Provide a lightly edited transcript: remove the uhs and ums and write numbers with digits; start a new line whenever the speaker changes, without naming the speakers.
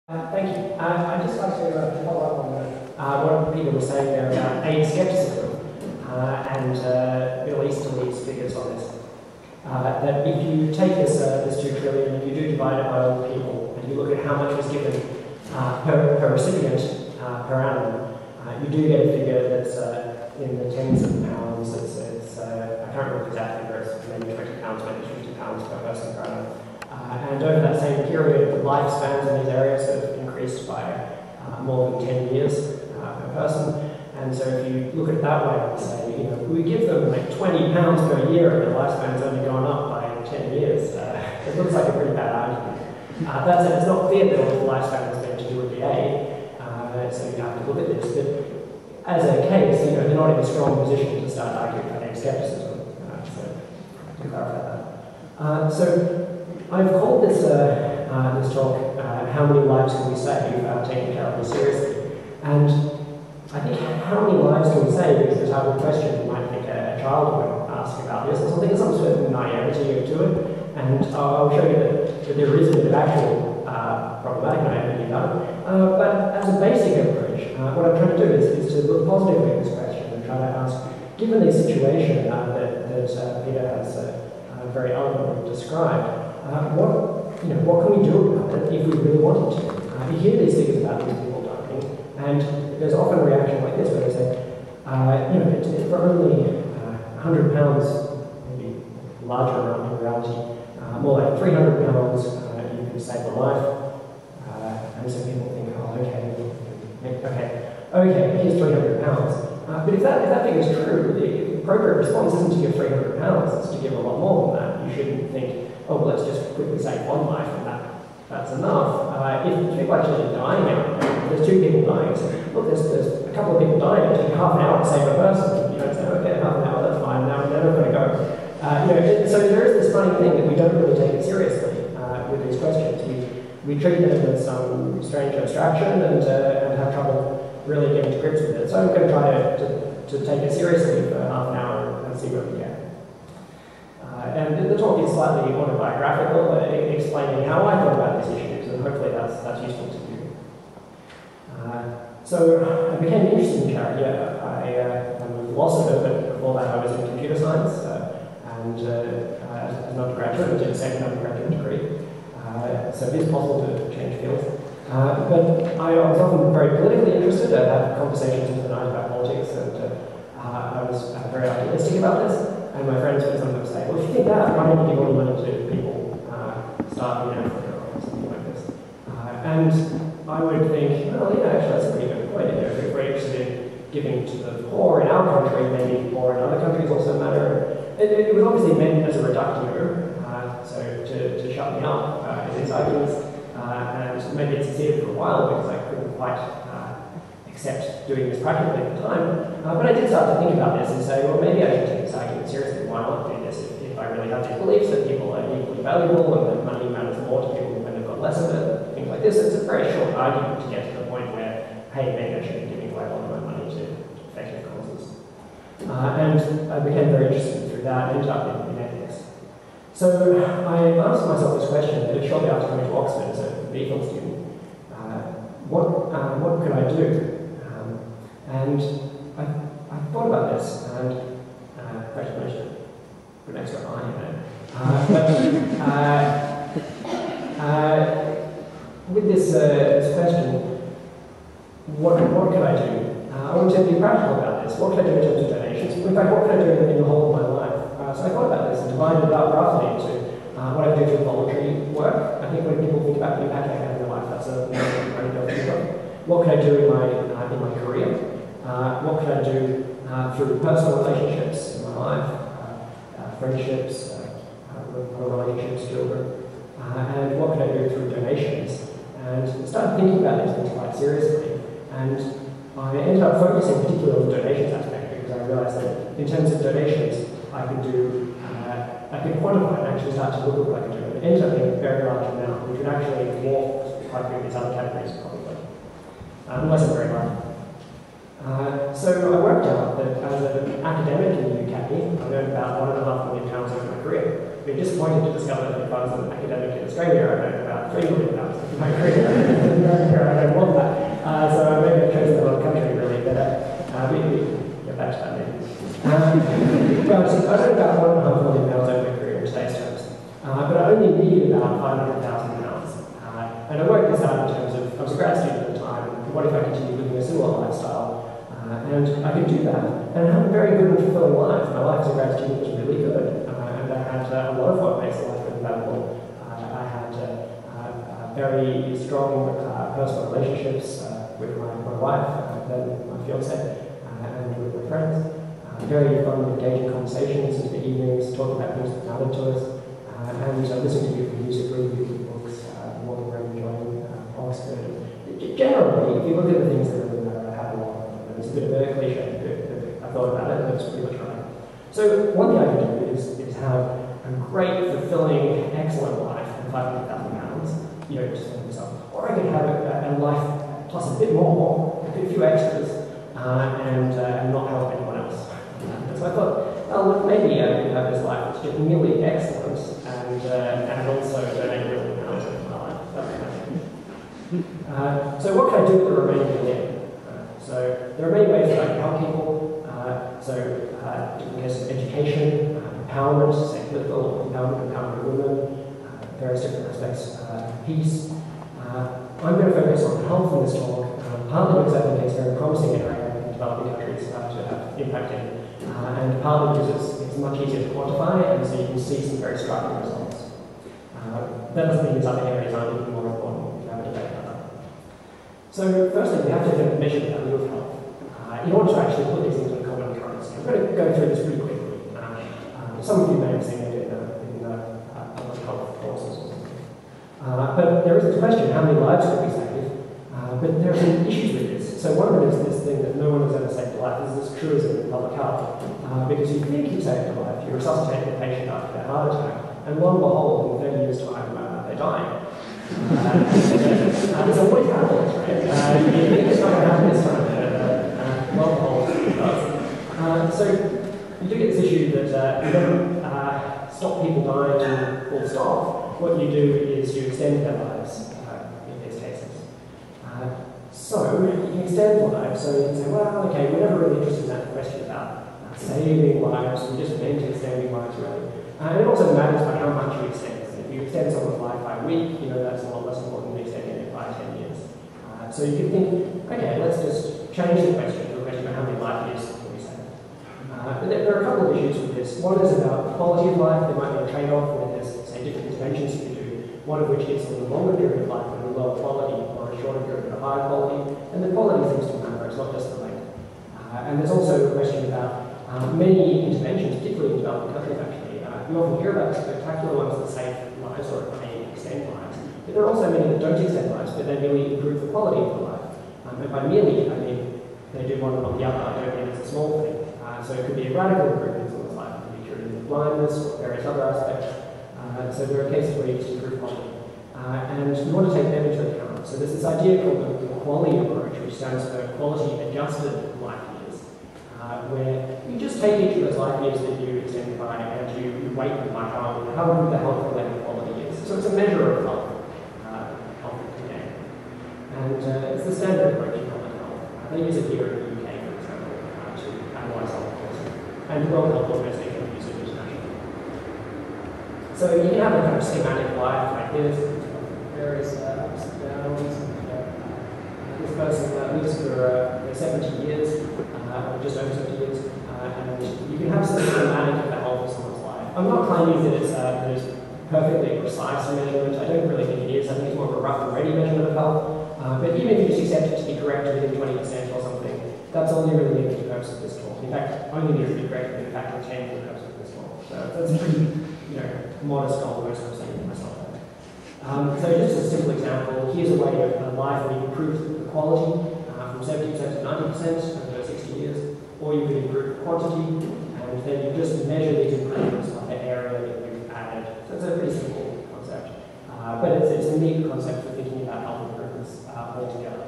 Thank you. I'd just like to follow up on what Peter was saying there about aid skepticism and Middle Easterly figures on this. That if you take this 2 trillion and you do divide it by all the people, and you look at how much was given per recipient per annum, you do get a figure that's in the tens of pounds. I can't remember exactly, but it's maybe £20, maybe £50 per person per annum. And over that same period, the lifespans in these areas have increased by more than 10 years per person. And so if you look at it that way and say, we give them like £20 per year and their lifespan's only gone up by 10 years, it looks like a pretty bad argument. That said, it's not clear that all the lifespan is going to do with the aid, so you have to look at this. But as a case, they're not in a strong position to start arguing for aid skepticism. So to clarify that. So I've called this talk, How Many Lives Can We Save, taking care of this seriously. And I think how many lives can we save is the type of question you might think a child would ask about this. I think there's some sort of naivety to it, and I'll show you that there is a bit of actual problematic naivety about it. But as a basic approach, what I'm trying to do is to look positively at this question and try to ask, given the situation that Peter has very eloquently described, what can we do about it if we really wanted to? You hear these things about these people dying, and there's often a reaction like this where they say, it's for only £100, maybe a larger amount in reality, more like £300, you can save a life. And so people think, okay, here's £300. But if that thing is true, the appropriate response isn't to give £300, it's to give a lot more than that. You shouldn't think, well, let's just quickly save one life and that's enough. If people actually dying out there, if there's 2 people dying, so look, there's a couple of people dying, it takes half an hour to save a person. You don't say, okay, half an hour, that's fine, now we're going to go. So there is this funny thing that we don't really take it seriously with these questions. We treat them as some strange abstraction and have trouble really getting to grips with it. So I'm going to try to take it seriously for half an hour and see where we get. And the talk is slightly autobiographical, explaining how I thought about these issues, and hopefully that's useful to you. So I became interested in charity. I'm a philosopher, but before that I was in computer science, and as an undergraduate, I did a second undergraduate degree. So it is possible to change fields. But I was often very politically interested. I had conversations with the night about politics, and I was very optimistic about this. And my friends would sometimes say, well, if you think that, why don't you give all the money to people starving in Africa or something like this? And I would think, well, actually, that's a pretty good point. If we're interested in giving to the poor in our country, maybe the poor in other countries also matter. It was obviously meant as a reductio, so to shut me up in these arguments. And maybe it succeeded for a while because I couldn't quite accept doing this practically at the time. But I did start to think about this and say, well, maybe I should take this argument seriously. Why not do this if I really have these beliefs that people are equally valuable and that money matters more to people when they've got less of it, things like this. It's a very short argument to get to the point where, hey, maybe I should be giving away all of my money to effective causes. And I became very interested through that and ended up in ethics. So I asked myself this question shortly after coming to Oxford as a BPhil student. What could I do? And I thought about this, and congratulations, good extra line, with this question, what could I do? I wanted to be practical about this. What could I do in terms of donations? In fact, what could I do in the whole of my life? So I thought about this and divided it up roughly into what I do through voluntary work. I think when people think about the impact I have in their life, that's a very healthy work. What can I do in my career? What can I do through personal relationships in my life, friendships, relationships, children, and what can I do through donations? And I started thinking about these things quite seriously, and I ended up focusing particularly on the donations aspect because I realized that in terms of donations, I could quantify and actually start to look at what I could do. And it ended up being a very large amount, which would actually dwarf quite a few of these other categories probably, unless I'm very lucky. So I worked out that as an academic in the UK, I earned about £1.5 million over my career. I've been disappointed to discover that if I was an academic in Australia, I earned about £3 million in my career. this out in terms of, I was a grad student at the time, and what if I continued living a similar lifestyle? And I could do that, and have a very good and fulfilling life. My life as a grad student was really good, and I had a lot of what makes life really valuable. I had very strong personal relationships with my wife, then my fiance, and with my friends. Very fun, engaging conversations into the evenings, talking about things that mattered to us, and listening to beautiful music, reading beautiful books, more than we're enjoying Oxford. Generally, if you look at the things that really matter, I have a lot of them. It's a bit of a cliche, but I thought about it, and it's pretty much right. So one thing I can do is have a great, fulfilling, excellent life and £500,000, just for myself. Or I could have a life plus a bit more, a few extras, and not help anyone else. So I thought, well, look, maybe I could have this life that's just merely excellent and also donate real amount of my life. So what can I do with the remaining million? So there are many ways that I can help people. Different cases of education, empowerment, say political empowerment of women, various different aspects of peace. I'm going to focus on health in this talk, partly because I think it's a very promising area in developing countries to have impact in. And partly because it's much easier to quantify, and so you can see some very striking results. That doesn't mean these other areas aren't even more important if you have a debate about that. So firstly, we have to measure the value of health in order to actually put these things in common currency. I'm going to go through this pretty quickly. Some of you may have seen it in public health courses or something. But there is this question, how many lives could we save? But there are some issues with this. So one of them is this thing that no one has ever saved a life. This is truism in public health. Because you think you've saved a life, you resuscitate the patient after their heart attack, and lo and behold, in 30 years' time, they die. There's always happens, right? You think it's not going to happen this time, but lo and behold, it does. So you do get this issue that you don't stop people dying full stop. What you do is you extend their lives in these cases. So you can extend lives, so you can say, well, okay, we're never really interested in that question about saving lives, we just meant extending lives really. And it also matters by how much you extend. If you extend someone's life by a week, that's a lot less important than extending it by 10 years. So you can think, okay, let's just change the question to a question about how many life years can we save. But there are a couple of issues with this. One is about quality of life. There might be a trade-off where there's, say, different interventions you can do, one of which is a longer period of life with a lower quality, or a shorter period of higher quality. And the quality seems to matter, it's not just the length. And there's also a question about many interventions, particularly in developing countries actually. You often hear about spectacular ones that save lives or may extend lives. But there are also many that don't extend lives, but they merely improve the quality of the life. And by merely, I mean they do one and not the other. I don't mean it's a small thing. So it could be a radical improvement in someone's life. It could be curing of blindness or various other aspects. So there are cases where you just improve quality. And you want to take them into account. So there's this idea called the quality approach, which stands for quality adjusted life years, where you just take each of those life years that you extend by and you weight them by how good the health related quality is. So it's a measure of health again. And it's the standard approach in public health. They use it here in the UK, for example, to analyse health policy. And the World Health Organization uses it internationally. So you can have a kind of schematic life like this, various ups and downs. This person lives for 70 years, or just over 70 years, and you can have some schematic of the health of someone's life. I'm not claiming that it's perfectly precise measurement. I don't really think it is. I think it's more of a rough and ready measurement of health. But even if you just accept it to be correct within 20% or something, that's only really needed for the purpose of this talk. In fact, only needs to be correct within a factor of 10 for the purpose of this talk. So that's a pretty, modest goal most I'm saying to myself. So just a simple example, here's a way of a life where you improve the quality from 70% to 90% over 60 years, or you could improve quantity, and then you just measure these improvements by the area that you've added. So it's a pretty simple concept, but it's a neat concept for thinking about health improvements altogether.